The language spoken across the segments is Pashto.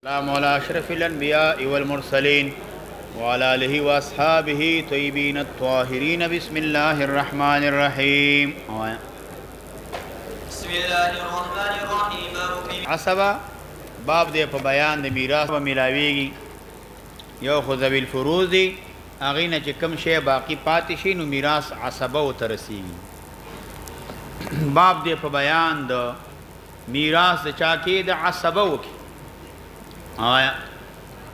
السلام على أشرف الأنبياء والمرسلين وعلى آله وأصحابه طيبين الطاهرين. بسم الله الرحمن الرحيم. بسم الله الرحمن الرحيم. عصبہ باب دے په بیان د میراث په ملاویږي یو خو ذوی الفروض دی هغې نه چې کوم شی باقي پاتې شي نو میراث عصبه ورته رسیږي. باب دې په بیان د میراث د چا کې د عصبه وکړي. آیا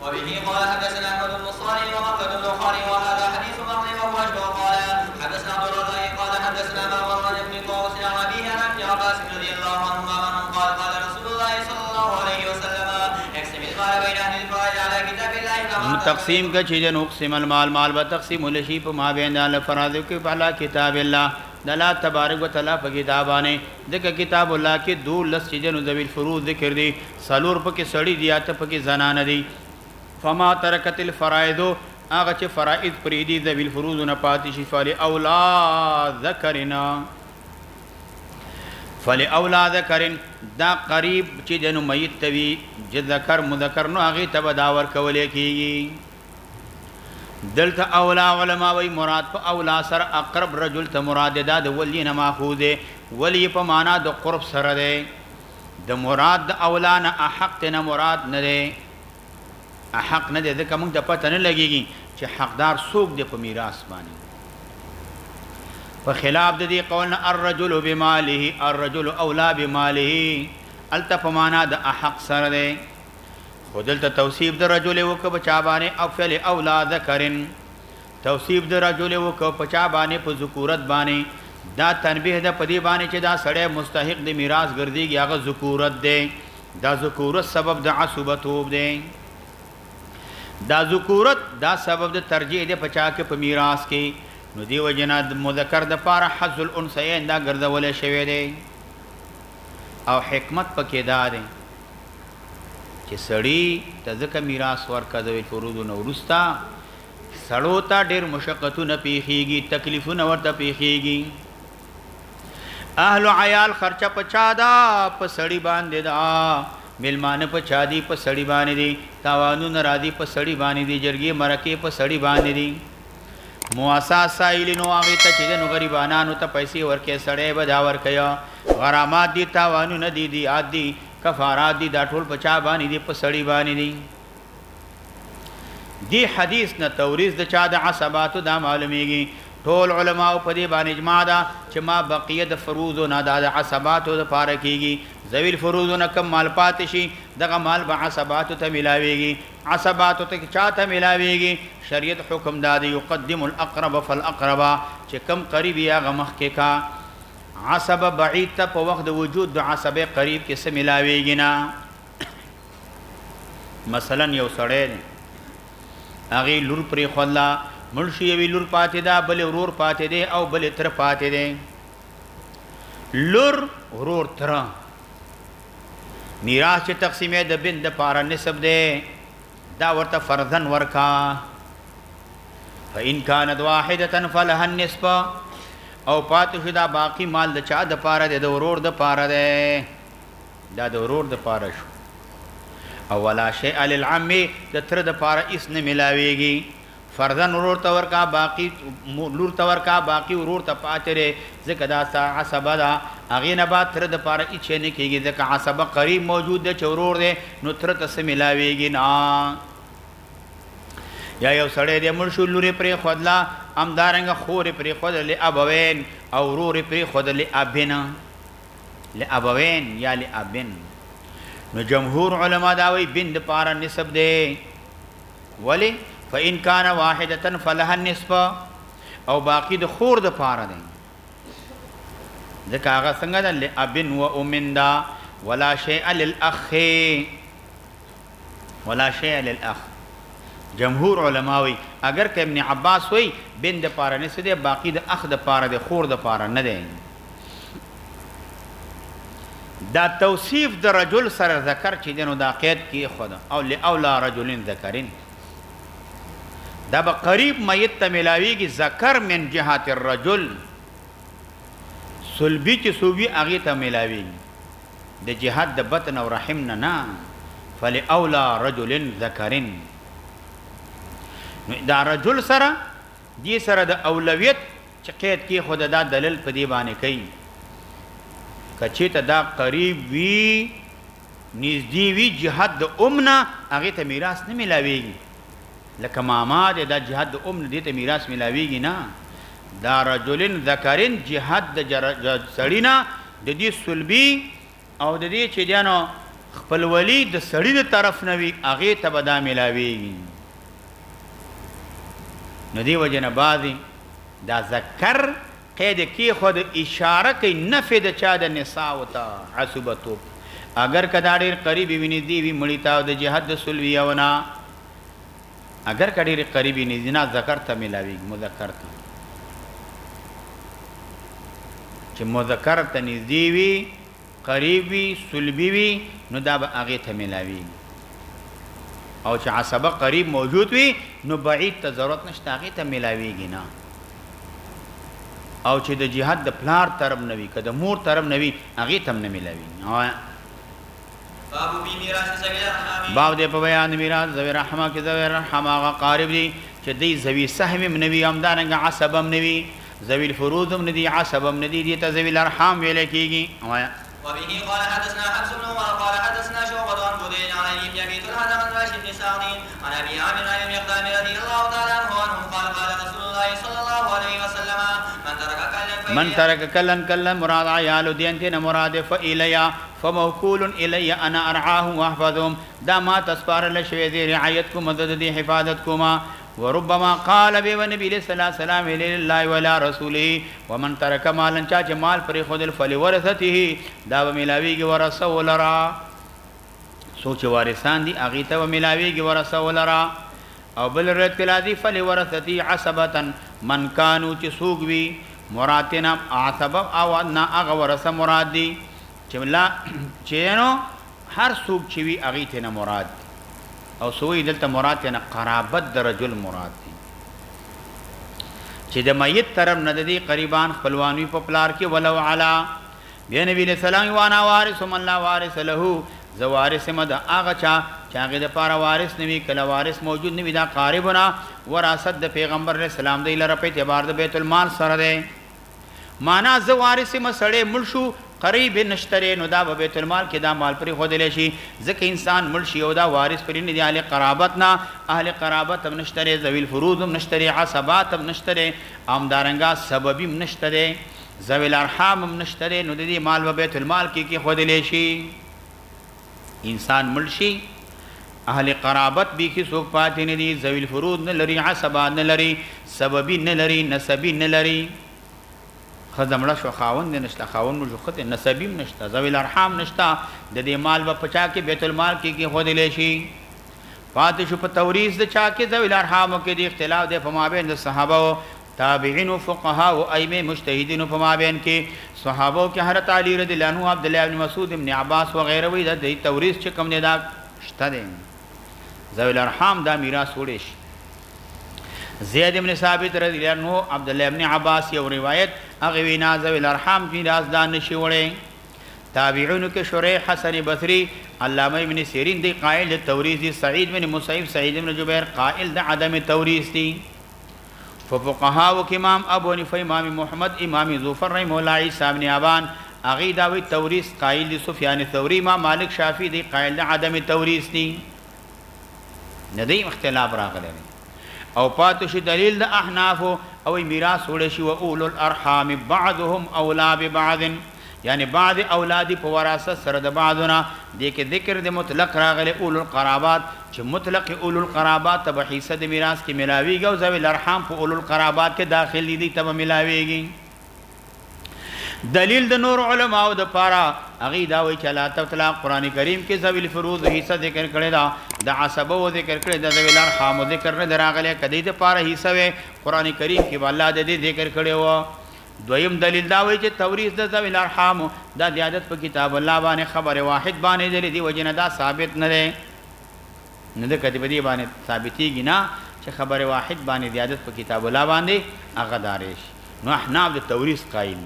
وبه قال حدثنا احمد بن صالح ومحمد بن خالد وهذا حديث بعض وهو اشبه قال حدثنا عبد الرزاق قال حدثنا معمر عن ابن طاووس عن ابيه عن ابن عباس رضي الله عنهما قال قال رسول الله صلى الله عليه وسلم اقسم المال بين اهل الفرائض على كتاب الله كما تقسیم کا چیزن اقسم المال مال و تقسیم الشی په ما بین اهل الفرائض کې په کتاب الله د الله تبارک وتعالى په کتابانه دغه کتاب الله کې 12 چیزن ذوی الفروض ذکر دي سلور په کې سړی دی اته په کې زنانه دي. فما ترکت الفرائض هغه چې فرائض پرې دي ذوی الفروض نه پاتې شي فلی اولاد ذکرنا فلی اولاد ذکرن دا قریب چې د میت توی چې ذکر مذکر نو هغه ته بداور کولې کیږي. دلته اولا علماء وی مراد په اولا سره اقرب رجل ته مراد ده د ولی نه ماخوذ ولی په معنا د قرب سره ده د مراد د اولا نه احق نه مراد نه ده احق نه ده ځکه موږ د پته نه لګیږي چې حقدار څوک دی په میراث باندې په خلاف د دې قول نه الرجل بماله الرجل اولا بماله الته په معنا د احق سره ده. خودلته توصیف د رجل وک بچا باندې افعل اولاد ذکرن توصیف د رجل وک بچا باندې په ذکورت باندې دا تنبیه د پدی باندې چې دا سړی مستحق د میراث ګرځيږي هغه ذکورت دی. دا ذکورت سبب د عصبتوب دی. دا ذکورت دا سبب د ترجیح دی پچا کې په میراث کې نو دی وجنا د مذکر د پاره حظ الانثیین دا ګرځول شوی دی. او حکمت پکې دا دی چې سړی ته ځکه میراث ورکړه ذوی الفروض نو وروسته سړو ته ډېر مشقتونه پیښیږي تکلیفونه ورته پیښیږي. اهل عیال خرچه پچا دا په سړی باندې دا ملمانه پچا دی په سړی باندې دي تاوانونه راځي په سړی باندې دي جرګې مرکې په سړی باندې دي مواسا سائلینو هغې ته چې نو غریبانانو ته پیسې ورکې سړی به دا ورکوي غرامات دي تاوانونه دي دیات دي کفارات دي دا ټول پچا باندې دي په سړی باندې دي. دی حدیث نه توریث د چا د عصباتو دا معلومیږي. ټول علماء په دې باندې اجماع ده چې ما بقیه د فروض نه د عصباتو د پاره کیږي. ذوی الفروض نه کم مال پاتې شي دغه مال به عصباتو ته ملاويږي. عصباتو ته چاته ملاويږي شریعت حکم دادی یقدم الاقرب فالاقرب چې کم قریب یا غمخ کې کا عصب بعید ته په وخت د وجود د عصبه قریب کې سم ملاويږي نه. مثلا یو سړی هغه لور پرې خلا مرشي وی لور پاتې دا بل ورور پاتې دی او بل تر پاتې دی. لور ورور تر میراث چې تقسیمې د بنت د پاره نسب دی دا ورته فرضن ورکا فإن كانت واحدة فلها النصف او پاتې شو دا باقی مال د چا د پاره دی د ورور د پاره دی دا د ورور د پاره شو. او ولا شیء للعم د تر د پاره اس نه ملاويږي فرضن ورور تور کا باقی لور تور کا باقی ورور ته پاتره ځکه دا عصبه دا اغه نه بعد تر د پاره اچ نه کیږي ځکه عصبه قریب موجود د چورور دی نو تر ته ملاويږي نه. یا یو سړی د مرشد لوري پرې خدلا امدارنګ خور پرې خدل ابوین او ورور پرې خدل ابنا لابوین یا لابن نو جمهور علما دا وی بند پارا نسب دے ولی فإن كان واحدة فلها النصف او باقی د خور د پارا دے ځکه هغه څنګه ده لابن و امن دا ولا شیء للاخ ولا شیء للاخ. جمهور علماوی اگر که ابن عباس وی بند پارا نسب دے باقی د اخ د پارا دے خور د پارا نه دے. دا توصیف د رجل سره ذکر چې دنو دا قید کې خدا او لاولا رجلین ذکرین دا به قریب میت ته ملاویږي ذکر من جهات الرجل سلبی چې سوبی هغه ته ملاویږي د جهاد د بطن او رحم نه فلأولى رجل ذکر دا رجل سره دې سره د اولویت چې قید کې خود دا دلیل په دې باندې کوي کچې ته دا قریب وی نږدې وی جهاد د امنا هغه ته میراث نه ملاويږي لکه ماما د جهاد د امنا دې ته میراث ملاويږي نه دا رجل ذکرین جهاد د سړینا د دې سلبي او د دې چې دانو خپل ولی د سړی د طرف نه وی هغه ته بدا ملاويږي نو دی وجنه بعضی دا ذکر قید کی خود اشاره کوي نفي د چا د نساء وتا عصبتو اگر کدا ډیر قریبی ویني دی وی مړی تا د جهاد د سلوی اونا اگر کډیر قریبی نه زنا ذکر ته ملاوي مذکر ته چې مذکر ته نږدې وی قریبی سلبی وی نو دا به هغه ته ملاوي او چې عصبه قریب موجود وي نو بعید ته ضرورت نشته هغه ته ملاويږي نه او چې د جهاد د پلار طرف نوي که د مور طرف نوي هغه ته نه ملاوي باب دې په بیان میراث ذوی رحمه کې ذوی رحمه هغه قارب دي چې دی ذوی سهم نوي همدارنګه عصبم نوي ذوی الفروض هم ندي عصبم ندي دي ته ذوی الارحام ویل کېږي وبه قال حدثنا حفص بن عمر قال حدثنا شعبة عن بدين عن علي بن ابي طلحة عن راشد بن سعد عن ابي عامر عن المقدام رضي الله تعالى عنه قال قال رسول الله صلى الله عليه وسلم من ترك كلا مراد عيال دينتنا مراد فإليا فموكول إلي أنا أرعاهم وأحفظهم دا ما تسپار لشوي ذي رعايتكم مدد دي حفاظتكما وربما قال بي ونبي صلى الله عليه وسلم لله ولا رسوله ومن ترك مالا چا مال پر خود فلورثته دا ملاويږي ورثه ولرا سوچ وارثان دي اغه ته ملاويږي ورثه ولرا او بل رت کلا دي فلورثته عصبه من كانوا چې سوغوي مراتنا عصبه او ان اغه ورثه مراد دي چې لا چینو هر سوق چې وی اغه ته مراد او سوی دلته مراد نه قرابت د رجل مراد دي چې د میت طرف نه دي قریبان خپلوانوي په پلار کې ولو علا بیا نبی له سلام وانا وارث من لا وارث له زوارث مد اغه چا هغه د پاره وارث نوي کله وارث موجود نوي دا قاربنا وراثت د پیغمبر علیہ السلام دی لره په اعتبار د بیت المال سره ده معنا زوارث مسړې ملشو قریب نشتره نو دا بیت المال کې دا مال پرې خودل شي ځکه انسان ملشي او دا وارث پرې نه دی اهل قرابت نه اهل قرابت هم نشتره ذویل فروض هم نشتره عصبات هم نشتره امدارنګا سببي هم نشتره ذویل ارحام هم نشتره نو د دې مال په بیت المال کې خودل شي انسان ملشي اهل قرابت به کې څوک پاتې نه دي ذویل فروض نه لري عصبات نه لري سببي نه لري نسبي نه لري خزمړه شو خاوند نشته خاوند مو خته نسبیم نشته ذویل ارحام نشته د دې مال په پچا کې بیت المال کې خودل شي فاتح شو په توریث د چا کې ذویل ارحام کې د اختلاف د فمابین د صحابه او تابعین او فقها او ائمه مجتهدین په مابین کې صحابه کې حضرت علی رضی الله عنه عبد الله بن مسعود ابن عباس و غیره وی د توریث چې کوم نه دا شته دي ذویل ارحام دا میراث وړي شي زید ابن ثابت رضی الله عنه عبد الله ابن عباس یو روایت هغه وینا ذویل ارحام میراث دان نشي وړي تابعون کې شریح حسن بصری علامه ابن سیرین دی قائل توریث سعید بن مصعب سعید بن جبیر قائل د عدم توریث دی فقها او امام ابو حنیفه امام محمد امام ظفر رحمه الله عیسی ابن ابان اغه دا وی توریث قائل دی سفیان ثوری امام مالک شافعی دی قائل د عدم توریث دی ندی اختلاف راغلی او پاتش دلیل د احناف او میراث وړي شي او اولو الارحام بعضهم اولى ببعض یعنی بعض اولاد په وراثت سره د بعضونه د کې ذکر د مطلق راغلي اولو القرابات چې مطلق اولو القرابات ته حصہ د میراث کې ملاويږي او ذوی الارحام په اولو القرابات کې داخلي دي ته ملاويږي دلیل د نور علماء د پارا اغي دا وی چې الله تعالی قران کریم کې ذوی الفروض حصہ ذکر کړی دا د عصبه او ذکر کړی د ذوی الارحام ذکر نه دراغله کدی د پارا حصہ وی قران کریم کې الله د دې ذکر کړی و دویم دلیل دا وی چې توریث د ذوی الارحام د زیادت په کتاب الله باندې خبر واحد باندې دی وجنه دا ثابت نه ده نه د کدی بدی باندې ثابتېږي نه چې خبر واحد باندې زیادت په کتاب الله باندې هغه دارش نو احناف د توریث قائل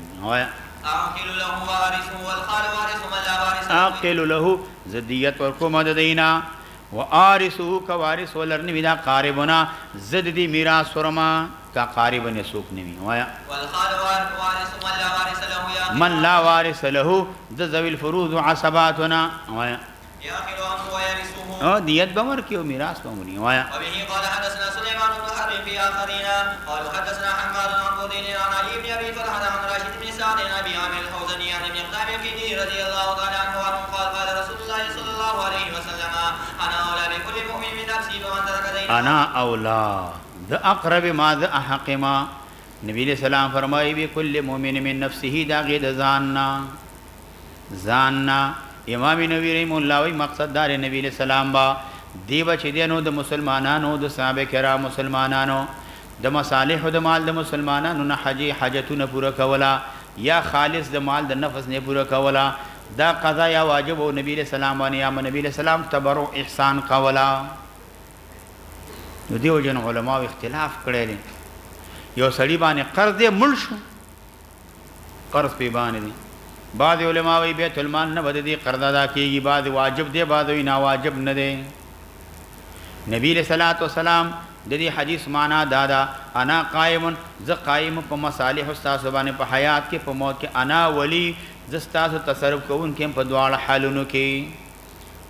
أعقل له وارثه والخال وارث من لا وارث له اعقل له زدیت ورکوم د دینا وارثه کوارث ولرنی دا قاربنا زد دی میراث ورما کا قاربن سوق نمی وایا والخال وارث من لا وارث له يا من لا وارث له ذوي الفروض عصباتنا وایا يأخذ عنه ويرثه او دیت بمر کیو میراث بمر وایا وبه قال حدثنا سليمان بن حرب في آخرين قالوا حدثنا حماد عن فضيل عن علي بن أبي طلحة عن راشد بن سعد عن أبي عامر الحوزني عن ابن قتيبة الكندي رضي الله تعالى عنه قال قال رسول الله صلى الله عليه وسلم أنا أولى بكل مؤمن من نفسي فمن ترك دينا انا اولا د اقرب ما د احق ما نبی علیہ السلام فرمائی بی کل مومن من نفسه دا غید زاننا امام نبی رحم اللہ وی مقصد دار نبی علیہ السلام با دیو چی دینو د مسلمانانو د صحابه کرام مسلمانانو د مصالح د مال د مسلمانانو نه حاجتونه پورا کولا یا خالص د مال د نفس نه پورا کولا دا قضا یا واجب او نبی علیہ السلام باندې یا نبی علیہ السلام تبرع احسان کولا نو دیو جن علماء اختلاف کړي دي یو سړی باندې قرض دې مړ شو قرض په باندې دي بعض علماء وی بیت المال نه بد دي قرض ادا کیږي بعض واجب دي بعض وی ناواجب نه دي نبی علیہ الصلوۃ والسلام د دې حدیث معنا دادا انا قائم ز قائم په مصالح استاد باندې په حیات کې په موت کې انا ولی ز استاد تصرف کوون کې په دواړه حالونو کې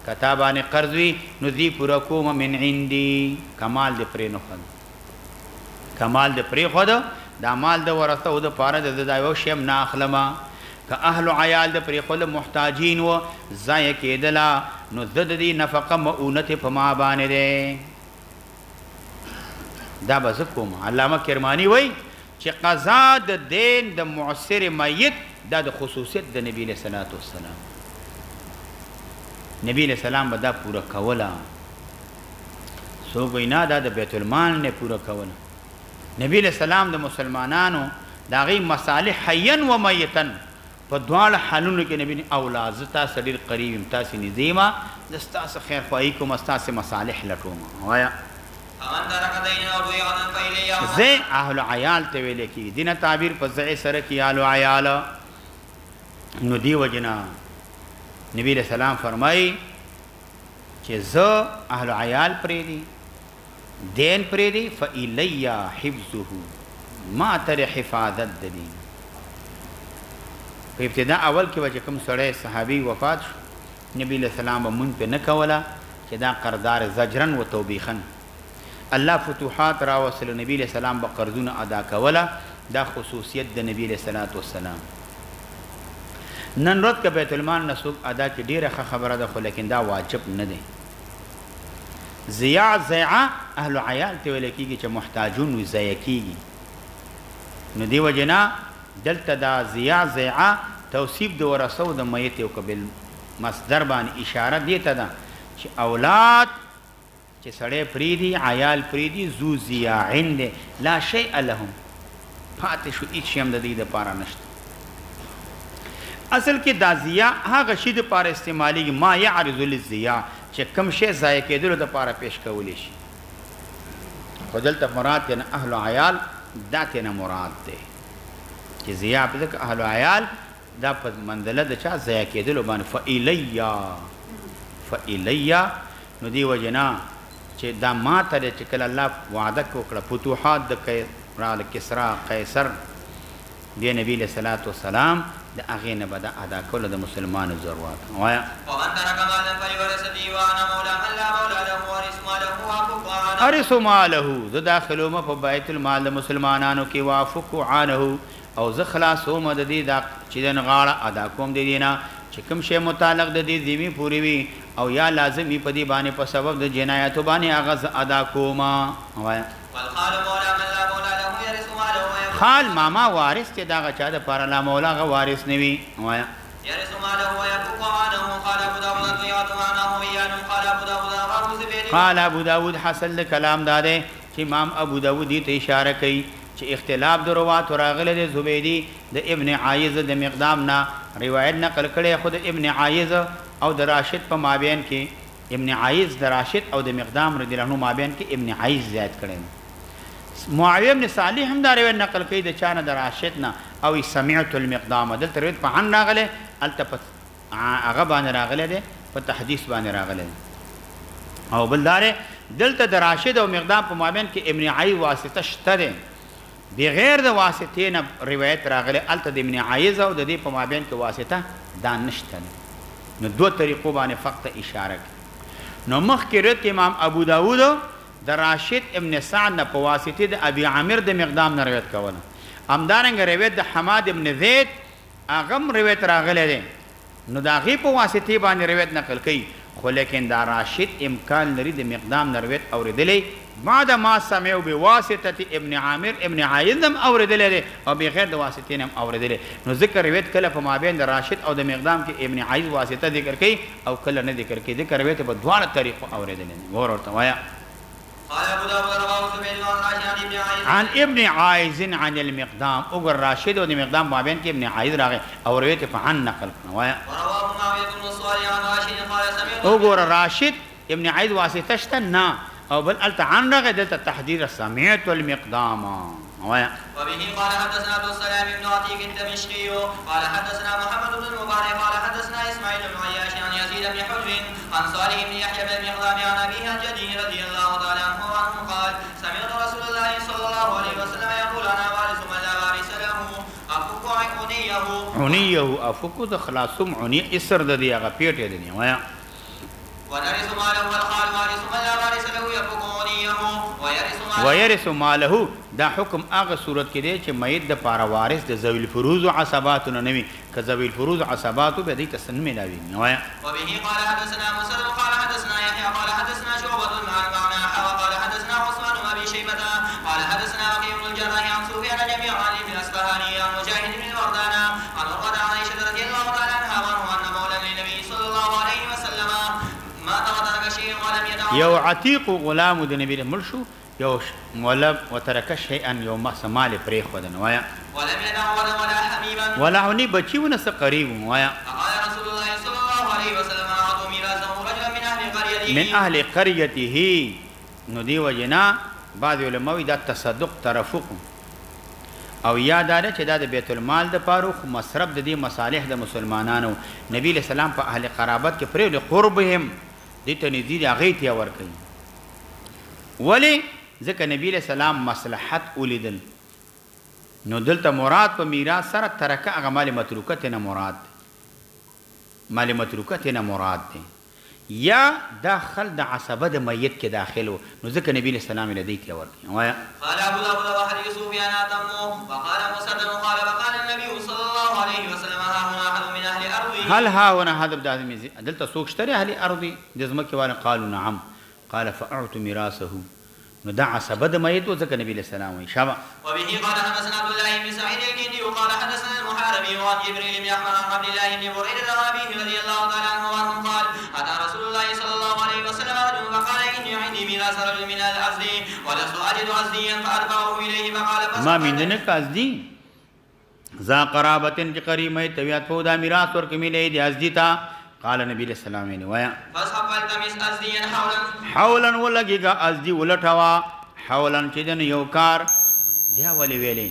کتابانه قرض وی نو دی پورا کوم من عندي کمال د پرې نه خد کمال د پرې خد دا مال د ورثه او د پاره د دایو شیم نه اخلما که اهل عیال د پرې خل محتاجین و ضایع کېدلا نو د دې نفقه مؤونت په ما باندې ده دا بز کوم علامه کرمانی وای چې قضا د دین د معسر میت دا د خصوصیت د نبی له صلوات والسلام نبی علیہ السلام به دا پورا کولا سو وینا دا د بیت المال نه پورا کولا نبی علیہ السلام د مسلمانانو دا غي مصالح حیا و میتا په دواړه حالونو کې نبی اولاد زتا سړي قریب تاسو نذیما زستا خیر خوای کوم استاسه مصالح لټوم وایا فمن ترك دينا او ضيعا فإليه زه اهل عیال ته ویل کی دینه تعبیر په ځای سره کی اهل عیال نو دی وجنا نبی علیہ السلام فرمائی چې زه اهل عیال پرې دي دین پرې دي فإلی حفظه ما تر حفاظت د دین په ابتدا اول کې وجه کوم سړی صحابي وفات شو نبی علیہ السلام به مونږ په نه کوله چې دا قرضدار زجرن و توبیخن الله فتوحات را وصل نبی علیہ السلام به قرضونه ادا کوله دا خصوصیت د نبی علیہ السلام نن رات کا بیت المال نسوک ادا کی ډیره خبره ده خو لیکن دا واجب نه دی زیع اهل عیال ته ویل کیږي چې محتاجون وي ضایع کیږي نو دی وجنا دلته دا زیع توصیف د ورثو د میت او قبل مصدر باندې اشاره دی ته ده چې اولاد چې سړی پریدي عیال پریدي زو زیع عند لا شیء لهم فاتح شو هیڅ شی هم د دې لپاره نشته اصل کې دا زیع هغه شی د پاره استعمالي ما يعرض للزیع چې کم شی ضایع کېدل د پاره پیش کولی شي خدلته مراد نه اهل عیال داته نه مراد ده چې زیع په ځکه اهل عیال دا په منزله د چا ضایع کېدل باندې فإلیا نو دی وجنا چې دا ما ته چې کله الله وعده وکړه فتوحات د کسرا قیصر دی نبی علیہ الصلوۃ والسلام د اغه نه بدا ادا کول د مسلمانو ضرورت وایا ومن ترك مالا فلورثته وانا مولا من لا مولا له وارث ماله وافق عنه ارث ماله ذ داخلو ما په بیت المال مسلمانانو کې وافق عنه او ز خلاصو مدد دا چې دن غاړه ادا کوم دی دینا چې کوم شی متعلق د دې ذمہ پوری وي او یا لازمي په دې باندې په سبب د جنایت باندې اغاز ادا کوما وایا والخال مولا من لا مولا له يرث ماله خال ماما وارث ته دا چا د پر لا مولا غ وارث نوي وایا يرث ماله ويفق عنه قال ابو داود ضيعت عنه ويان قال ابو داود ابو زبير قال ابو داود حاصل کلام داده چې امام ابو داود ته اشاره کوي چې اختلاف د روات راغله د زبیدی د ابن عایز د مقدام نه روایت نقل کړي خود ابن عایز او د راشد په مابین کې ابن عایز د راشد او د مقدام رضی الله عنه مابین کې ابن عایز زیات کړي معاویه بن صالح هم دا روایت نقل کړي د چانه د راشد نه او سمعت المقدام دلته روایت په عن راغله التفت هغه باندې راغله ده په تحديث باندې راغله او بلدار دلته د راشد او مقدام په مابین کې ابن عی واسطه شته ده بغیر د واسطې نه روایت راغله الته د ابن عیز او د دې په مابین کې واسطه دا نشته نو دوه طریقو باندې فقط اشاره نو مخکې روایت امام ابو داود د راشد ابن سعد نه په واسطه د ابي عامر د مقدام نه روایت کوله امدارنګ روایت د حماد ابن زید اغم روایت راغله ده نو دا غي په واسطه باندې روایت نقل کړي خو لیکن دا راشد امکان لري د مقدام نه روایت اوریدلې بعد ما سمعوا بواسطه ابن عامر ابن عايذم اوریدلې او بغیر د واسطې نه اوریدلې نو ذکر روایت کله په مابین د راشد او د مقدام کې ابن عايذ واسطه ذکر کړي او کله نه ذکر کړي ذکر روایت په دواړه طریقو اوریدلې ورته وایا قال ابو داود رواه سفيان عن ابن عايذ عن المقدام او راشد او د مقدام مابین کې ابن عايذ راغی او روایت په عن نقل وایا ورواه معاويه بن صالح عن راشد قال سمعت او راشد ابن عايذ واسطه شتنا او بل الت عن رغه دلته تحديد سمعت المقدام وایا وبه قال حدثنا عبد السلام بن عتيق الدمشقي قال حدثنا محمد بن المبارك قال حدثنا اسماعيل بن عياش عن يزيد بن حجر عن صالح بن يحيى بن المقدام عن ابيه عن جده رضي الله تعالى عنه قال سمعت رسول الله صلى الله عليه وسلم يقول انا وارث من لا وارث له افك عنيه افك د خلاصم عني اسر د دی هغه پیټه دی وایا ونرث ماله والخال وارث من لا وارث له يفك عنيه ويرث ماله دا حکم هغه صورت کې دی چې مېد د پاره وارث د ذوی الفروض او عصبات نه نوي ک ذوی الفروض عصبات به دې تسن ملاوي وایا وبه قال حدثنا مسلم قال حدثنا يحيى قال حدثنا شعبة المعنى وقال حدثنا عثمان بن ابي شيبة قال حدثنا وكيع بن الجراح عن سفيان جميعا عن ابن الاصفهاني عن مجاهد بن وردان عن عقبة عن عائشة رضي الله تعالى عنها وعنه ان مولى النبي صلى الله عليه وسلم ما ترك شيء ولم يدع یو عتیق غلام د نبی مرشو یو ولم وترک شيئا یو مال پرې خدن وایا ولم يدع ولا حبيبا ولا هني بچیونه س قریب وایا قال رسول الله صلى الله عليه وسلم اعطوا ميراثه رجلا من اهل قريته من اهل قريته نو دی وجنا بعض علماء دا تصدق ترفق او یاداره چې دا د بیت المال د پاروخ مصرف د دې مصالح د مسلمانانو نبی له سلام په اهل قرابت کې پرې قربهم دې ته نزيد هغه ته ور کوي ولی ځکه نبی له سلام مصلحت ولیدل نو دلته مراد په میراث سره ترکه هغه مال متروکه نه مراد مال متروکه نه مراد دی یا داخل د عصبه د میت کې داخلو نو ځکه نبی له سلام له دې ته ور کوي قال ابو داود وحديث سفيان تمو وقال مسدد قال وقال النبي صلى الله عليه وسلم ها هنا احد من اهل ارضه هل ها هنا هذا بدازمي دلته سوق شتري اهل ارضي د زمکه وانه قالوا نعم قال فاعط ميراثه نو دا عصبه د میت ځکه نبی له سلام وي شابه وبه قال حدثنا عبد الله بن سعيد الكندي وقال حدثنا المحاربي وعن جبريل بن احمد عن عبد الله بن بريده عن ابيه رضي الله تعالى عنه قال اتى رسول الله صلى الله عليه وسلم رجل فقال اني عندي ميراث رجل من الارض ولست اجد ازديا فارفعه اليه فقال ما من قصدي ذا قرابتن چې قریمه تویات په دا میراث ورکې ملې دي ازدیتا قال نبی علیہ السلام نے وایا فصحب التمس ازديا حولا ولګيګه ازدي ولټوا حولا چې دن یو کار بیا ولې ویلې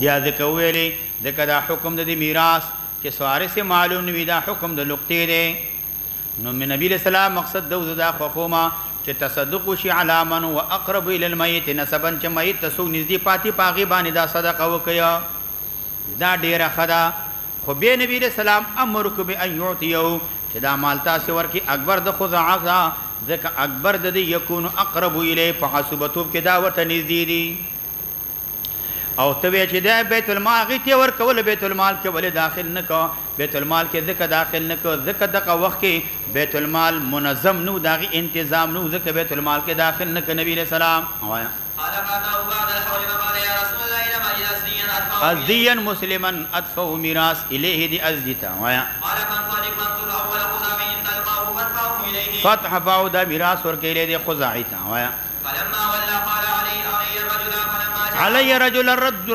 بیا ځکه ویلې ځکه دا حکم د میراث چې سوارث معلوم نوي دا حکم د لقطې دی نو نبی علیہ السلام مقصد دا خوما چې تصدق شي علی من واقرب الى الميت نسبا چې میت ته سو نږدې پاتې پاغي باندې دا صدقه وکیا دا ډیره خدا خو به نبی علیہ السلام امر کو به ان یعطیو چې دا مال تاسو ورکی اکبر د خزاعه ځکه اکبر د دې یکون اقرب الیه په حسبتوب کې دا ورته نږدې دي او ته چې دا بیت المال غیته ورکول بیت المال کې ولې داخل نکو بیت المال کې ځکه داخل نکو ځکه دغه وخت کې بیت المال منظم نو داغي تنظیم نو ځکه بیت المال کې داخل نک نبی علیہ السلام وایا قال فاتوا بعد الحول فقال يا رسول الله لما ازديا ازديا مسلما ادفع ميراث اليه دي ازديتا وایا قال فانطلق منصور اول خزاعي تلقاه فادفعه اليه فتح فاود ميراث ورکې له خزاعي تا وایا فلما ولى قال علي رجل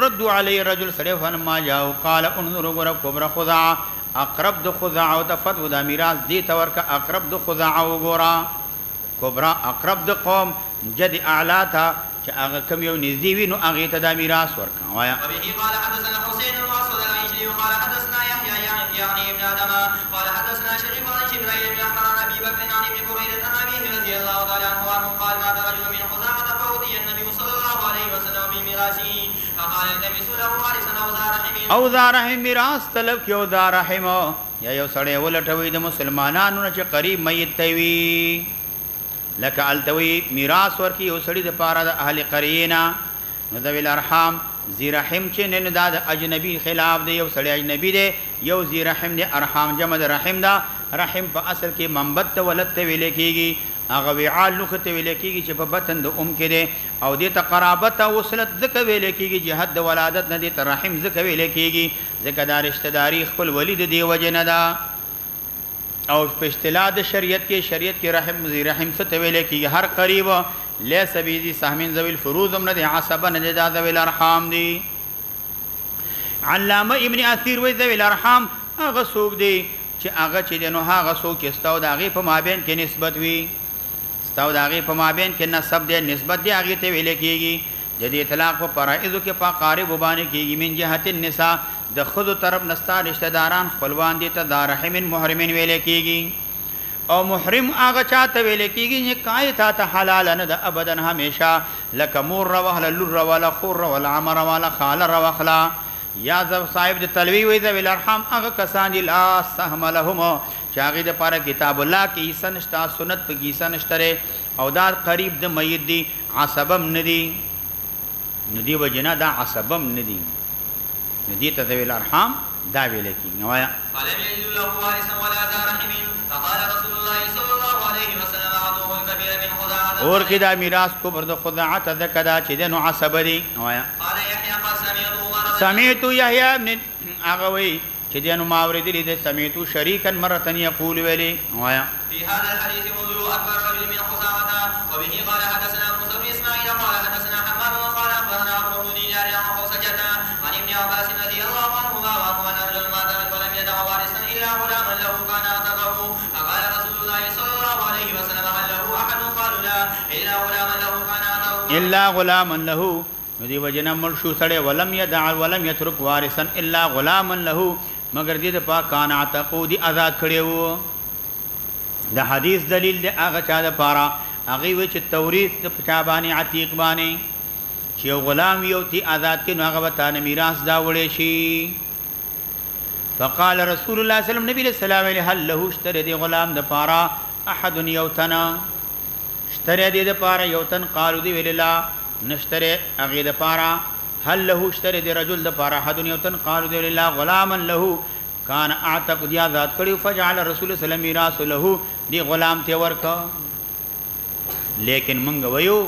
رد علي رجل سرف ما جاء قال انظر غرب كبر خزاع اقرب د خزاع او تفد د میراث دي تورک اقرب د خزاع او غورا کبرا اقرب د قوم جد اعلا تا چې چې هغه کم یو نږدې وي نو هغې ته دا میراث ورکړه. وایا وبه قال حدثنا حسين بن مسعود العيشلي قال حدثنا يحيى يعني ابن ادم قال حدثنا شريك عن جبريل بن احمد عن ابي بكر عن ابن بريدة عن ابيه رضي الله تعالى عنه قال مات رجل من خزاعة فأوتي النبي صلى الله عليه وسلم بميراثه فقال التمسوا له وارثا او ذا رحم میراث طلب کې او ذا رحم یا یو سړی ولټوي د مسلمانانو نه چې قریب میت ته وي لکه التوي میراث ورکی یو سړی د پاره د اهل قرینا نو ذوی الارحام ذی رحم چې نه د اجنبی خلاف دی یو سړی اجنبی دی یو ذی رحم دی ارحام جمع د رحم دا رحم په اصل کې منبت ولادت ویل کېږي هغه وعال نو کته ویل کېږي چې په بطن د کې دی او دې ته قرابت او وصلت ذکر ویل کېږي جهاد د ولادت نه دې ته رحم ذکر ویل کېږي ذکر د رشتہ داری خپل ولید دی وجه نه دا او په اصطلاح د شریعت کې رحم ذی رحم څه ته ویل کېږي هر قریب لیس بیزی سهمین ذوی الفروض هم نه دی عصبه نه دی دا ذوی الارحام دی. علامه ابن اثیر وی ذوی الارحام هغه څوک دی چې هغه چې دی نو هغه څوک چې ستاو د هغې په مابین کې نسبت وي ستاو د هغې په مابین کې نسب دی نسبت دی هغې ته ویل کېږي د دې اطلاق په فرائضو کې په اقاربو باندې کېږي من جهت النساء د ښځو طرف نه ستا رشته داران خپلوان دي ته دا رحمن محرمن ویل کېږي او محرم هغه چاته ویل کېږي چې کای تا ته حلال نه ده ابدا همیشه لکه مور روهله لور روهله خور روهله عمه روهله خاله روهله یا صاحب د تلوی وی ذوی الارحام هغه کسان دي لا سهم لهم چې هغې دپاره کتاب الله کې حصه نشته سنت په کې حصه نشته او دا قریب د میت دي عصبم نه دي نو دې وجې نه دا عصبم نه دي نو دې ته ذوی الارحام دا ویل کېږي. وایا فلم يجد له وارثا ولا ذا رحم فقال رسول الله صلى الله عليه وسلم اعطوه الكبير من خزاعة اور کې دا میراث کفر د خزاعت ذکر دا چې د نو عصبه دي. وایا قال يحيى قد سمعت يحيى ابن هغه وی چې د نو ما اورېدلي د سمعت شریکا مرة یقول ویلي. وایا في هذا الحديث انظروا اكبر رجل من خزاعة وبه قال حدثنا موسى بن اسماعيل قال حدثنا حماد قال اخبرنا عمرو بن دينار عن خوسجة عن ابن عباس رضي الله عنهما وعنه ان رجلا مات ولم يدع وارثا الا غلاما له كان اعتقه فقال رسول الله صلى الله عليه وسلم هل له احد قالوا لا الا غلاما له كان اعتقه الا غلاما له نو دی وجنه مړ شو سړی ولم يدع ولم يترك وارثا الا غلاما له مگر دې د پاک کان اعتقو دی آزاد کړی وو. د حدیث دلیل دی هغه چا دپاره هغې وایي چې توریث د چا باندې عتیق باندې چې یو غلام یو تی آزاد کړي نو هغه به تانه میراث دا وړی شي. فقال رسول الله صلی نبی علیہ السلام هل له اشتری دی غلام دپاره احد یو تن اشتری دی دپاره یو تن قالو دی ویل لا نشتری هغې دپاره هل له اشتری دی رجل دپاره احد یو تن قالو دی ویل لا غلاما له کان اعتق دی آزاد کړي فجعل رسول سلام میراث له دی غلام ته ورکه. لیکن منګ ویو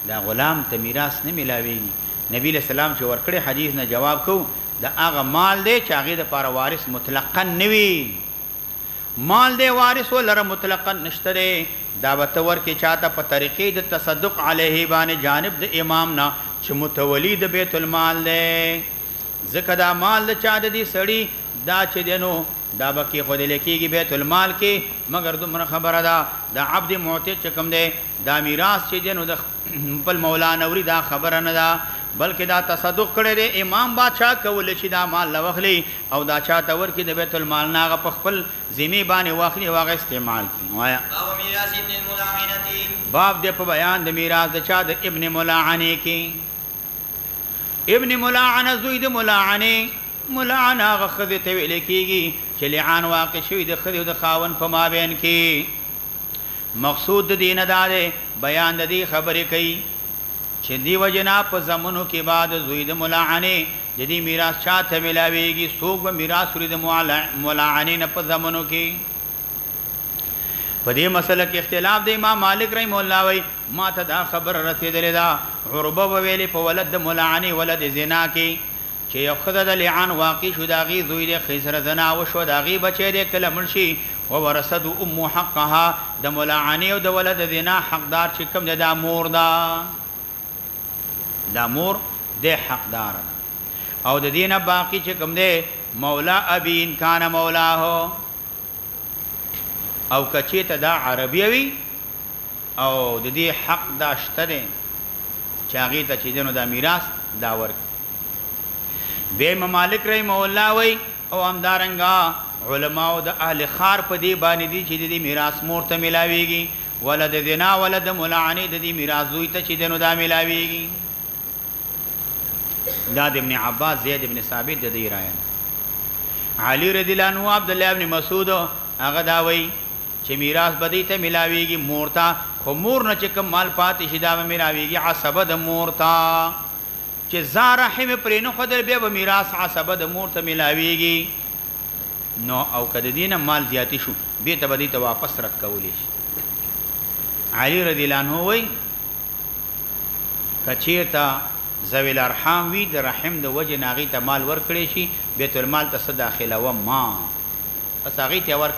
دا غلام ته میراث نه ملاویږي. نبی علیہ السلام چې ورکړی حدیث نه جواب کو دا هغه مال دی چې هغې دپاره وارث مطلقا نه وي مال دی وارث ولره مطلقا نشته دی دا به ته ورکې چاته په طریقې د تصدق علیه باندې جانب د امام نه چې متولی د بیت المال دی ځکه دا مال د چا د دې سړي دا چې دی نو دا به کېښودلی کېږي بیت المال کې مګر دومره خبره ده دا عبد معتق چې کوم دی دا میراث چې دی نو د خپل مولا نوري دا خبره نه ده بلکې دا تصدق کړی دی امام بادشاہ کولی شي دا مال له واخلي او دا چاته ورکړي د بیت المال نه هغه په خپل ذمې باندې واخلي او هغه استعمال کړي. وایا باب دی په بیان د میراث د چا د ابن ملاعنې کې. ابن ملاعنه زوی د ملاعنې ملاعنه هغه ښځې ته ویل کېږي چې لعان واقع شوي د ښځې او د خاوند په مابین کې. مقصود د دې نه دا دی بیان د دې خبرې کوي چې دی وجنا په زمنو کې بعد زوی د ملاعنې د دې میراث چا ته ملاویږي څوک به میراث وړي د ملاعنې نه په زمنو کې. په دې مسله کې اختلاف د امام مالک رحمه الله وایي ما ته دا خبره رسېدلې ده عروبه به ویلې په ولد د ملاعنې ولد زنا کې چې یو ښځه د لعان واقع شو د هغې زوی دی ښځې سره زنا وشوه د هغې بچی دی کله مړ شي وورثت ام حقها د ملاعنې او د ولد زنا حقدار چې کوم دی دا مور ده دا مور دی حقدار ده او د دې نه باقي چې کوم دی مولا ابي ان کان مولاه او کچې ته دا عربی وي او د دې حق دا شته دی چې هغې ته چې دنو دا میراث دا ورکړي. بے ممالک رحمه الله وی او همدارنګه علماء د اهل خار په دې باندې دي چې د میراث مور ته ملاويږي، ولد زنا ولد ملعنی د دې میراث زوی ته چې دنو دا ملاويږي. دا د ابن عباس زید ابن ثابت د دې رایه. علی رضی الله عنه عبد الله ابن مسعود هغه دا وی چې میراث بدی ته ملاويږي مور ته، خو مور نه چې کوم مال پاتې شي دا به ملاويږي عصبه د مور ته، چې زار رحم پرې نو خدای بیا به میراث عصبه د مور ته ملاويږي. نو او کده دینه مال زیاتی شو به ته بدی ته واپس رد کولی شي. علی رضی الله عنه وی کچیرته ذویل ارحام وی د رحم د وجه ناغي ته مال ورکړي شي بیت المال ته څه داخله و ما پس هغه ته ورک.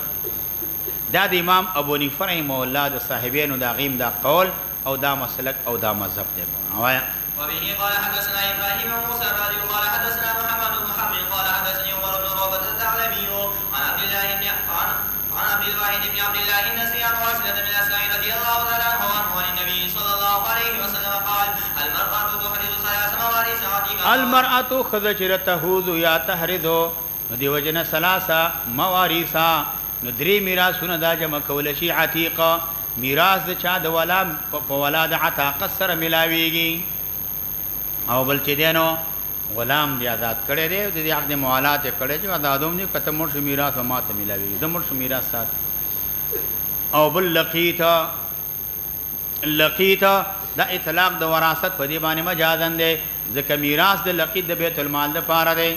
دا د امام ابو حنیفه رحمه الله د صاحبینو دا غیم دا قول او دا مسلک او دا مذهب دی. وایا وبه قال حدثنا ابراهيم وموسى الرازي قال حدثنا محمد بن حرب قال حدثني عمر بن روبة الثعلبي عن عبد الله بن عبد الواحد بن عبد الله النسري عن واصلة بن الأسقع رضي الله تعالى عنه عن النبي صلى الله عليه وسلم قال المرأة تحرز ثلاث مواريث عتيقة. المرأة خذ تهوذ یا تحرز دی وجنه ثلاثه مواريث نو درې میراثونه دا جمع کول شي. عتیقه میراث د چا د ولا په ولاد عتاقه سره ملاويږي، او بل چې دینو غلام دی آزاد کړي دی د دې حق د موالات کړي چې آزادوم دي کته مرشد میراث او ماته ملاويږي د مرشد میراث سات. او بل لقیت دا اطلاق د وراثت په دې باندې مجازن دی ځکه میراث د لقیت د بیت المال د پاره دی،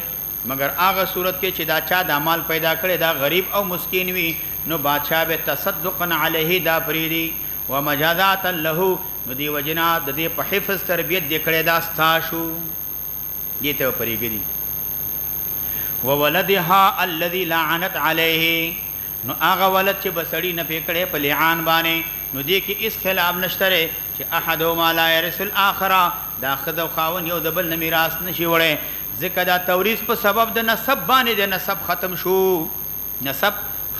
مگر هغه صورت کې چې دا چا د مال پیدا کړي دا غریب او مسکین وي نو بادشاہ به تصدقا علیه دا فریدي و مجازات له نو دی وجنا د دې په حفظ تربیت د کړي دا ستا شو دې ته پریګري. و ولدها الذي لعنت عليه نو هغه ولد چې بسړی نه پکړې په لعان باندې نو دې کې اس خلاف نشته چې احدهما لا يرث الاخر دا خد او خاون یو د بل نه میراث نشي وړي ځکه دا توریث په سبب د نسب باندې د نسب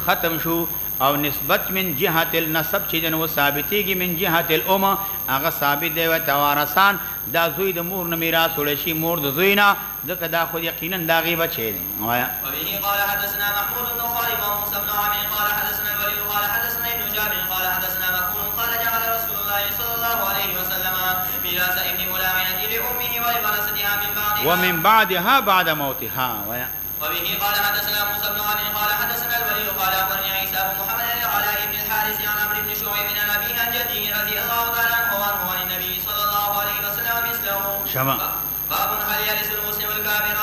ختم شو او نسبت من جهه النسب چې جنو ثابتېږي من جهه الام هغه ثابت دی و توارثان دا زوی د مور نه میراث وړي شي مور د زوی نه ځکه دا خو یقینا دا غي بچي دی. وایا وبه قال حدثنا محمود بن خالد وموسى بن عامر قال حدثنا الوليد قال حدثنا ابن جابر قال حدثنا مكحول قال جعل رسول الله صلى الله عليه وسلم ميراث ابن ملاعنة لأمه ولورثتها من بعدها ومن بعدها بعد موتها. وایا وبه قال حدثنا موسى بن عامر قال حدثنا الوليد قال اخبرني عيسى بن محمد العلاء بن الحارث عن عمرو بن شعيب عن ابيه عن جده رضي الله تعالى عنه عن النبي صلى الله عليه وسلم مثله. شما باب هل يرث المسلم الكافر.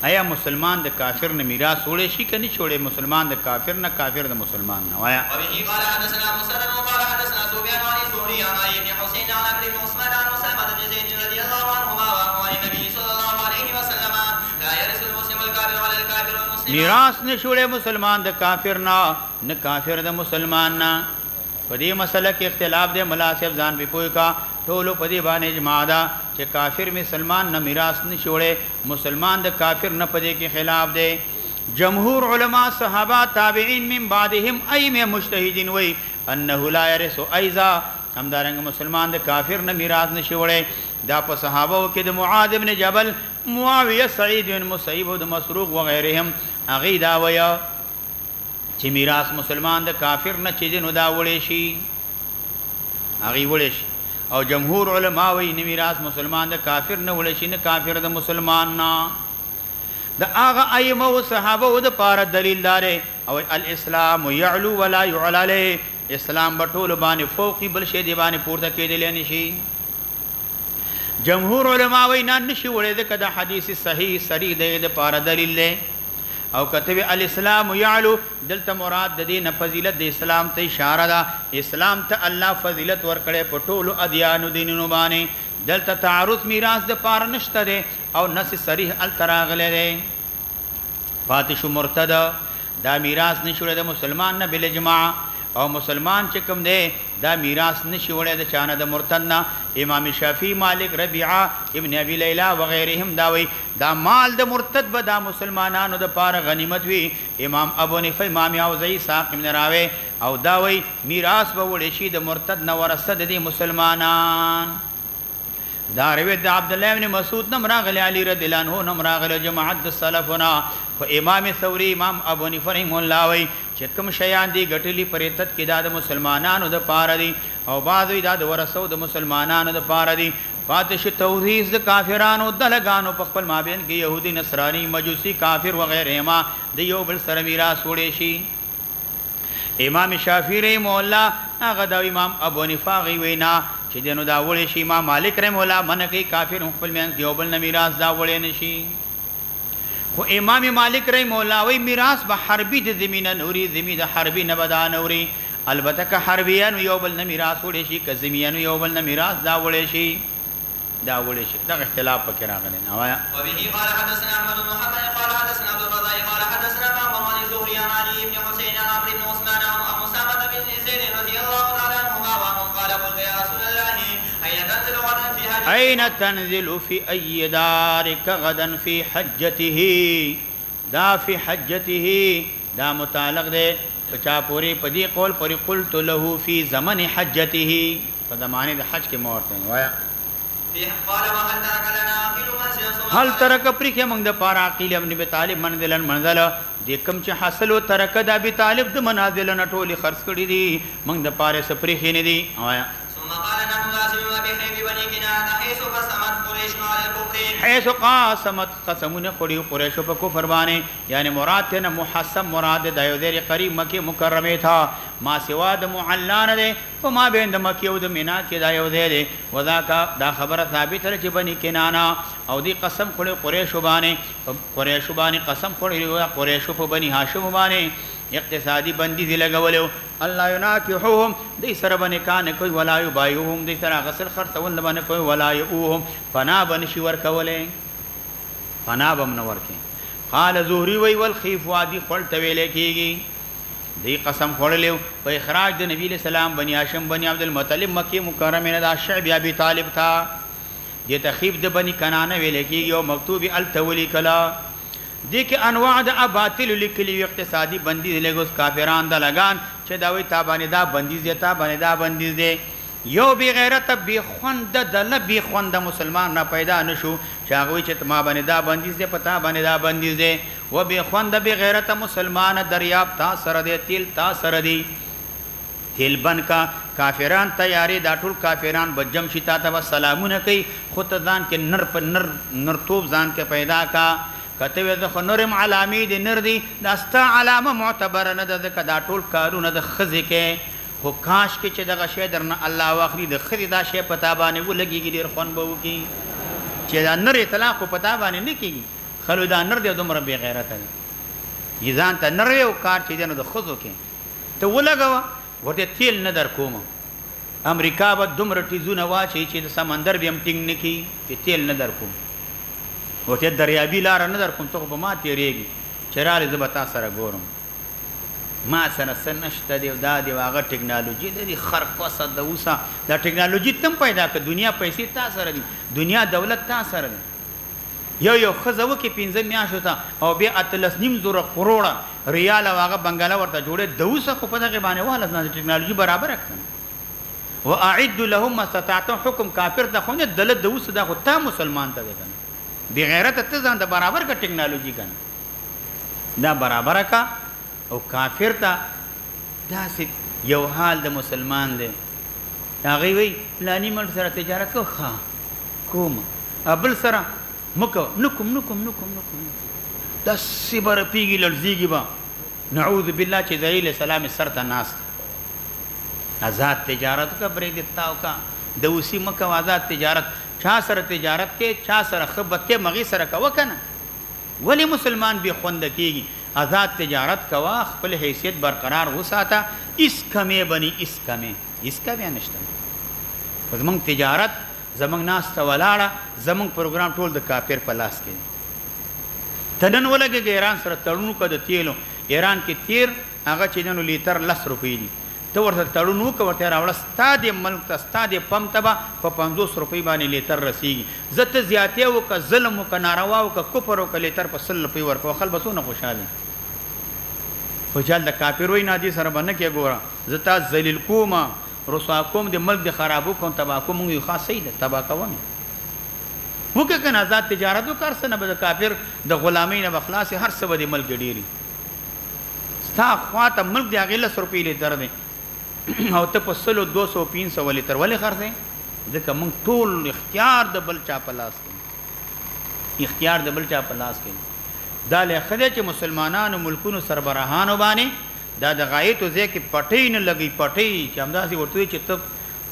ایا مسلمان د کافر نه میراث وړي شي کني چھوڑے مسلمان د کافر نه کافر د مسلمان نه. وایا وبه قال حدثنا مسدد قال حدثنا سفيان عن الزهري عن علي بن حسين عن عمرو بن عثمان عن اسامه بن زيد رضي الله عنهما وعن النبي صلى الله عليه وسلم لا يرث المسلم الكافر ولا الكافر المسلم. میراث نه چھوڑے مسلمان د کافر نه کافر د مسلمان نه. په دې مسله کې اختلاف دی مناسب ځان به پوي کا ټولو په دې باندې اجماع ده چې کافر مسلمان نه میراث نه چھوڑے مسلمان د کافر نه په دې کې خلاف دی. جمهور علما صحابه تابعین من بعدهم ائمه مجتهدین وی انه لا يرث ايضا همدارنګ مسلمان د کافر نه میراث نه چھوڑے. دا په صحابه کې د معاذ بن جبل معاویه سعید بن مسیب او د مسروق وغيرهم اغه دا ویا چې میراث مسلمان د کافر نه چې نو دا وړي شي اغه وړي شي. او جمهور علما وی نه میراث مسلمان د کافر نه وړي شي نه کافر د مسلمان نه. د هغه ائمه او صحابه او د پاره دلیل دار او الاسلام يعلو ولا يعلى عليه اسلام بټول باندې فوقي بل شی دی باندې پورته کېدل نه شي. جمهور علما وی نه نشي وړي د کدا حدیث صحیح صریح د پاره دلیل له او کتب الاسلام يعلو دلته مراد د دین فضیلت د اسلام ته اشاره ده. اسلام ته الله فضیلت ورکړي په ټولو ادیانو دینونو باندې. دلته تعارض میراث د پاره نشته ده او نص صریح التراغله ده. فاتش مرتد دا میراث نشوړي د مسلمان نه بل اجماع او مسلمان چې کوم دی دا میراث نشي وړي د چانه د مرتد نه. امام شافعی مالک ربيعه ابن ابي ليلى وغيرهم دا وی دا مال د مرتد به دا مسلمانانو د پاره غنیمت وی. امام ابو حنیفه امام اوزاعی ساق ابن راوی او دا وی میراث به وړي شي د مرتد نه ورثه د مسلمانان. دا روایت د عبد الله ابن مسعود نم راغلی علی رضی الله عنه نم راغلی جماعت د سلفنا خو امام ثوری امام ابو حنیفه رحم الله وی چې کوم شیان دي ګټلی پرېتت کې دا د مسلمانانو د پاره دي او بعض وی دا د ورثو د مسلمانانو د پاره دي پاتش توحید د کافرانو دلګانو په خپل مابین کې يهودي نصراني مجوسي کافر وغيرها ما د یو بل سره میراث وړي شي امام شافعی رحم الله هغه د امام ابو حنیفه غي وینا چې دنو دا وړي شي امام مالک رحم الله منکه کافر خپل میان کې یو بل نه میراث دا وړي نشي خو امام مالک رحم الله وی میراث به حربي د زمينه نوري زمي د حربي نه بدا نوري البته که حربيان یو بل نه میراث وړي شي که زميانو یو بل نه میراث دا وړي شي دا وړي شي دا اختلاف پکې راغلی نه وایا وبه قال حدثنا احمد بن محمد قال حدثنا عبد الرزاق قال حدثنا معمر عن الزهري عن علي بن حسين عن عمرو بن عثمان عن اسامه بن زيد رضي الله تعالى عنهما وعنهم قال قلت يا رسول الله اين تنزل غدا في حجته اين تنزل في اي دارك غدا في حجته دا في حجته دا متعلق ده پچا پوری پدی قول پر قلت له في زمن حجته په زمانه د حج کې مورته وایا قال وهل ترك لنا عقيل منزل هل ترک پرخه موږ د پاره عقیل ابن ابي طالب منزلن منزل د کم چې حاصلو ترک د ابي طالب د منازل نه ټولي خرڅ کړی دي موږ د پاره سپرخه نه دي وایا ثم قال نحن لازم ابي خيب بني كنانه حيث قسمت قريش على الكفر حيث قاسمت قسمونه خوري قريش په کفر باندې یعنی مراد نه محسب مراد د یو ذری قریب مکه مکرمه تھا ما سوا د معلان ده په ما بین د مکه او د مینا کې دا یو ذری وذاک دا خبره ثابت لري چې بني کنانه او دی قسم کړي قريش باندې قسم کړي قريش په بني هاشم باندې اقتصادي بندي دی لګولو الله يناكحهم دې سره باندې کان کوي ولا يبايعهم دې سره غسل خرڅول باندې کوي ولا يؤهم فنا بنشي ورکولې فنا بم نور کې قال زهري وي والخيف وادي خپل تویل کېږي دې قسم خورلو په اخراج د نبی له سلام بني هاشم بني عبد المطلب مکه مکرمه نه د شعب ابي طالب تھا دې تخيف د بني کنانه ویل کېږي او مکتوب التولي کلا دې کې انواع د اباطل لیکلي اقتصادي بندي لګوس کافران د لگان چې دا وي تابانه دا بندي زیتا باندې دا بندي دي یو بی غیرت بی خوند د بی خوند مسلمان نه پیدا نشو چې هغه چې ما باندې دا بندي دي پتا باندې دا بندي دي و بی خوند بی غیرت مسلمان دریاب تا سره دي تیل تا سره دي تیل بن کا کافران تیاری دا ټول کافران بجم شتا ته سلامونه کوي خود ځان کې نر پر نر توب ځان کې پیدا کا کته د خنورم علامې د نر دي داستا علامه معتبر نه ده کدا ټول کارونه د خزې کې خو کاش کې چې دغه شی درنه الله واخلي د خزې دا شی پتا باندې ولګيږي ډیر خون به وکي چې دا نر اطلاق پتا باندې نه کیږي خلو دا نر دی دومره بی غیرت دی ځان ته نر یو کار چې دنه د خزو کې ته ولګوا ورته تیل نه در کوم امریکا به دومره تیزونه واچي چې د سمندر به هم ټینګ نکي چې تیل نه در کوم وته دریابي لار نه در کوم ته په ما تیریږي چرال زبتا سره ګورم ما سره سنشته دی دا دی واغه ټکنالوژي دی خرق وسه د اوسه دا ټکنالوژي تم پیدا ک دنیا پیسې تا سره دي دنیا دولت تا سره دی یو خزو کې 15 میاشتو ته او بیا اتلس نیم زره کروڑه ریال واغه بنگاله ورته جوړه د اوسه خو په دغه باندې واله نه ټکنالوژي برابر کړه واعد لهم ما استطعتم حکم کافر ته خو نه دلت د اوسه دا خو تا مسلمان ته دی بی غیرت ته ځان د برابر کا ټکنالوژي کنه دا برابر کا او کافر ته دا یو حال د مسلمان دی هغه وی پلانی مل سره تجارت کوم ابل سره مکو نکم د سبر پیږي لړزيږي با نعوذ بالله چې ذلیل سلام سرته ناس آزاد تجارت کا برې دتاو کا د اوسی مکو آزاد تجارت چا سره تجارت کې چا سره خبرت کې مغي سره کا وکنه ولی مسلمان به خوند کیږي آزاد تجارت کوا خپل حیثیت برقرار وساته اس کمه بني اس کمه نشته زمونږ تجارت زمونږ ناس ته ولاړه زمونږ پروګرام ټول د کافر په لاس کې تنن ولګي ایران سره تړونو کده تیلو ایران کې تیر هغه چې نن لیټر 10 روپۍ دي ته ورته تړونو کوته راوړه ستاد ملک ته ستاد پم تبا په 50 روپۍ باندې لیټر رسیږي زته زیاتې او ک ظلم او ک ناروا او ک کفر او ک لیټر په 100 روپۍ ورکو خلبسونه خوشاله خوشال د کافر وای نادي سره باندې کې ګوره زتا ذلیل کوما رسوا کوم د ملک د خرابو کوم تبا کوم یو خاصې ده تبا کوم وکه کنه آزاد تجارت وکړ سنه به کافر د غلامۍ نه بخلاص هر څه به د ملک ډیری ستا خواته ملک دی هغې 10 روپۍ لیتر دی او ته په 100 200 500 لیتر ولې خرڅې ځکه موږ ټول اختیار د بل چا په لاس کې اختیار د بل چا په لاس کې دا لیکه دی چې مسلمانانو ملکونو سربراهانو باندې دا د غایتو ځای کې پټۍ نه لګي پټۍ چې همداسې ورته وي چې ته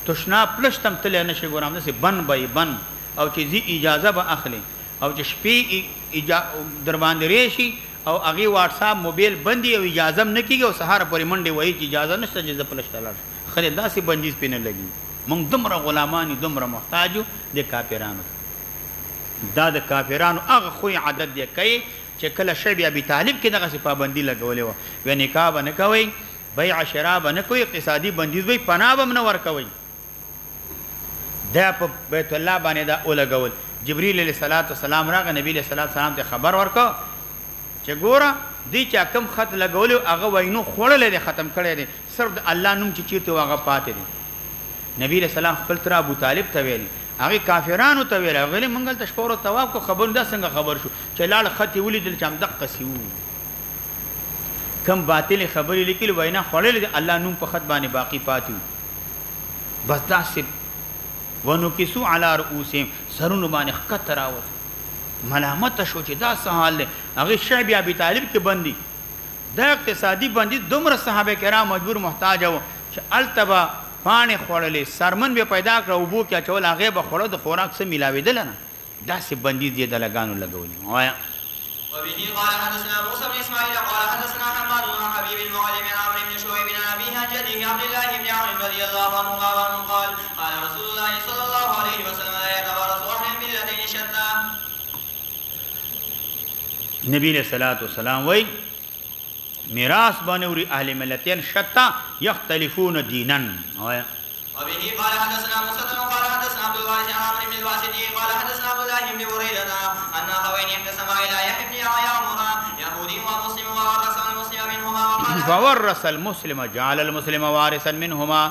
تشنا پلشت هم تلی نه شي ګوره همداسې بند به یې بند او چې ځي اجازه به اخلي او چې شپې در باندې راشي او هغې واټساپ موبایل بند او اجازه هم نه کېږي او سهار پورې منډې وایي چې اجازه نشته چې زه پلشته لاړ شم ښه دی داسې بندیز پې نه لګي موږ دومره غلامان یو دومره محتاج یو د کافرانو دا د کافرانو هغه خوی عادت دی کوي چې کله شیب ابي طالب کې دغسې پابندي لګولې وه وی نکاح به نه کوئ بیع شرا به نه کوئ اقتصادي بندیز به پناه به هم نه ورکوئ دا په بیت الله باندې دا ولګول جبریل علیه السلام راغی نبی علیه السلام ته خبر ورکړه چې ګوره دوی چې کوم خط لګولی هغه وینو خوړلی دی ختم کړی دی صرف د الله نوم چې چېرته و هغه پاتې دی نبی علیه السلام خپل تره ابوطالب ته ویلي هغې کافرانو ته ویل هغه ویلې موږ هلته شپه ورځ طواف کړو خبر دا څنګه خبر شو چې لاړ خط یې ولیدل چې همدقسې وو کم باطلې خبرې لیکلي وینا خوړلی دی الله نوم په خط باندې باقي پاتې وو بس داسې ونکسو علی رؤوسهم سرونو باندې ښکته راوت ملامته شو چې دا څه حال دی هغې شعب ابي طالب کې بندي دا اقتصادي بندي دومره صحابه کرام مجبور محتاج وو چې هلته به پاڼې خوړلې سرمن به پیدا کړه اوبو کې اچول هغې به خوړه د خوراک څه میلاوېدله نه داسې بندیز یې د لګانو لګولي وایه وبه قال حدثنا موسى بن اسماعيل قال حدثنا حماد بن حبيب المعلم عن عمرو بن شعيب بن ابيه عن جده عبد الله بن عمرو رضي الله عنه قال قال رسول الله صلى الله عليه وسلم لا يتبارز اهل الملتين شتى نبی علیہ الصلوۃ والسلام وای میراث باندې وري اهل ملتين شتا يختلفون دينا وبه قال حدثنا مسدد قال حدثنا عبد الوارث عن عمرو بن الواسطي قال حدثنا عبد الله بن بريدة أن أخوين اقتسما إلى يحيى بن يعياهما يهودي ومسلم وورث المسلم منهما وقال فورث المسلم جعل المسلم وارثا منهما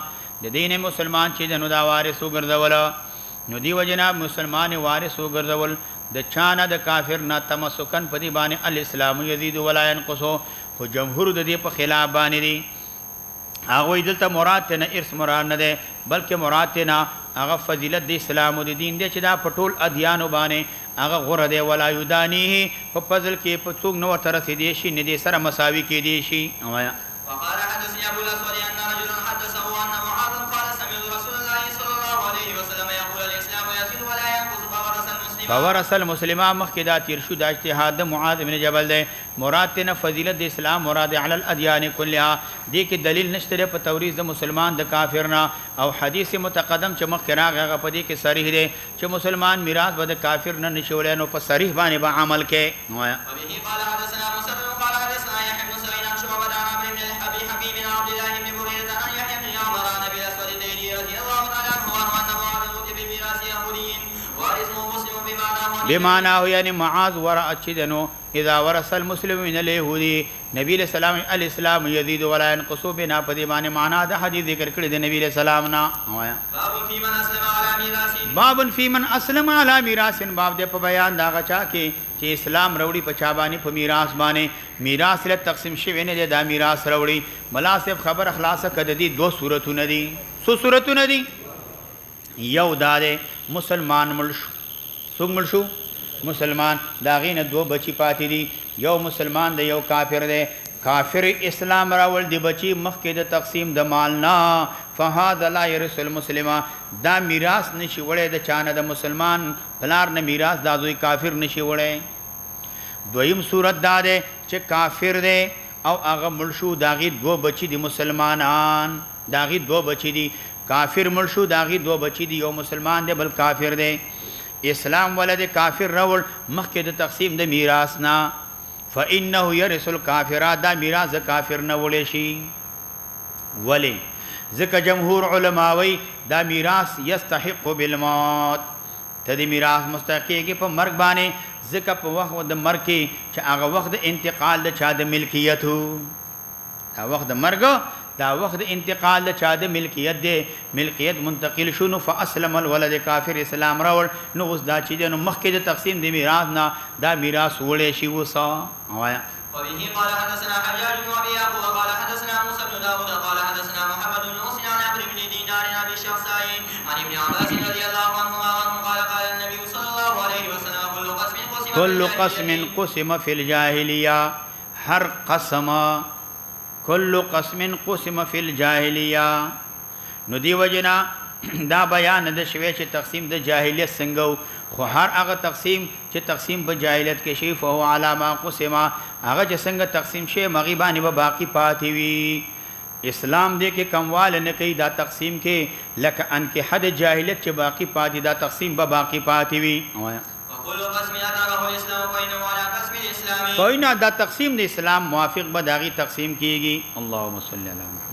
د دین مسلمان چې نو دا وارث وګرځول نو دی وجنا مسلمان وارث وګرځول د چانه د کافر نه تمسکن پدی باندې الاسلام یزيد ولا ينقص خو جمهور د دې په خلاف باندې دي هغه دلته مراد نه ارث مراد نه ده بلکې مراد نه هغه فضیلت د اسلام او د دین دی چې دا په ټول ادیانو باندې هغه غوره دی ولا یدانیه په فضل کې په څوک نو تر رسیدي شي نه دي سره مساوي کې دي شي وقال حدثني ابو الاسود ان رجلا حدثه ان معاذ قال سمعت رسول الله صلى الله عليه وسلم يقول الاسلام يزيد ولا ينقص فورث المسلم مخکې دا تیر شو دا اجتهاد د معاذ بن جبل دی مراد نه فضیلت د اسلام مراد علی الادیان کلها دې کې دلیل نشته په تورث د مسلمان د کافر نه او حدیث متقدم چې مخکې راغی هغه په دې کې صریح دی چې مسلمان میراث به د کافر نه نشي وړی نو په صریح باندې به عمل کې وبه قال حدثنا مسدد قال حدثنا يحيى بن سعيد عن شعبة عن عمرو بن حبيب بن عبد الله بن بريدة عن يحيى بن عمر عن ابي الاسود الديلي رضي الله تعالى عنه ان معاذ اوتي بميراث يهودي وارثه مسلم بمعناه یعنی معاذ ورا اچدنو اذا ورث المسلم من اليهودي نبی علیہ السلام الاسلام يزيد ولا ينقص بنا پدی باندې معنا د حدیث ذکر کړی د نبی علیہ السلام نا باب فی من اسلم علی میراث باب د په بیان دا غچا کې چې اسلام وروړي په چا باندې په میراث باندې میراث له تقسیم شوی نه دا میراث وروړي مناسب خبر اخلاص کده دي دو صورتونه دي سو صورتونه دي یو دا مسلمان ملش څوک مړ شو مسلمان د هغې نه دوه بچي پاتې دي یو مسلمان دی یو کافر دی کافر اسلام راول دی بچي مخکې د تقسیم د مال نه فهذا لا يرث المسلم دا میراث نشي وړی د چانه د مسلمان پلار نه میراث دا زوی کافر نشي وړی دویم صورت دا دی چې کافر دی او هغه مړ شو د هغې دوه بچي دي مسلمانان د هغې دوه بچي دي کافر مړ شو د هغې دوه بچي دي یو مسلمان دی بل کافر دی اسلام ولد کافر راول مخکې د تقسیم د میراث نه فانه يرث الكافر دا میراث کافر نه وړی شي ولی ځکه جمهور علما وی دا میراث یستحق بالموت ته د میراث مستحق کېږي په مرګ باندې ځکه په وخت د مرګ کې چې هغه وخت د انتقال د چا د ملکیت دا وخت د مرګ دا وخت انتقال د چا د ملکیت دی ملکیت منتقل شونو فاسلم الولد کافر اسلام راول نو اوس دا چې نو مخکې د تقسیم د میراث نه دا میراث وړې شي وسا وایا وبه قال حدثنا حجاج بن ابي يعقوب قال حدثنا موسى بن داود قال حدثنا محمد بن مسلم عن عمرو بن دينار عن ابي الشخصاء عن ابن عباس رضي الله عنهما قال قال النبي صلى الله عليه وسلم كل قسم قسم في الجاهليه هر قسم كل قسم قسم في الجاهليه نو دی وجنا دا بیان د شوي چې تقسیم د جاهلیت څنګه خو هر هغه تقسیم چې تقسیم په جاهلیت کې شی فهو علامه قسمه هغه چې څنګه تقسیم شي مغیبانی به باقی پاتې وي اسلام دې کې کموال نه کوي دا تقسیم کې لکه ان کې حد جاهلیت چې باقی پاتې دا تقسیم به باقی پاتې وي وكل قسم اتاه الاسلام فانه على قسم الاسلام کوئی نه دا تقسیم د اسلام موافق به داغي تقسیم کیږي اللهم صل علی محمد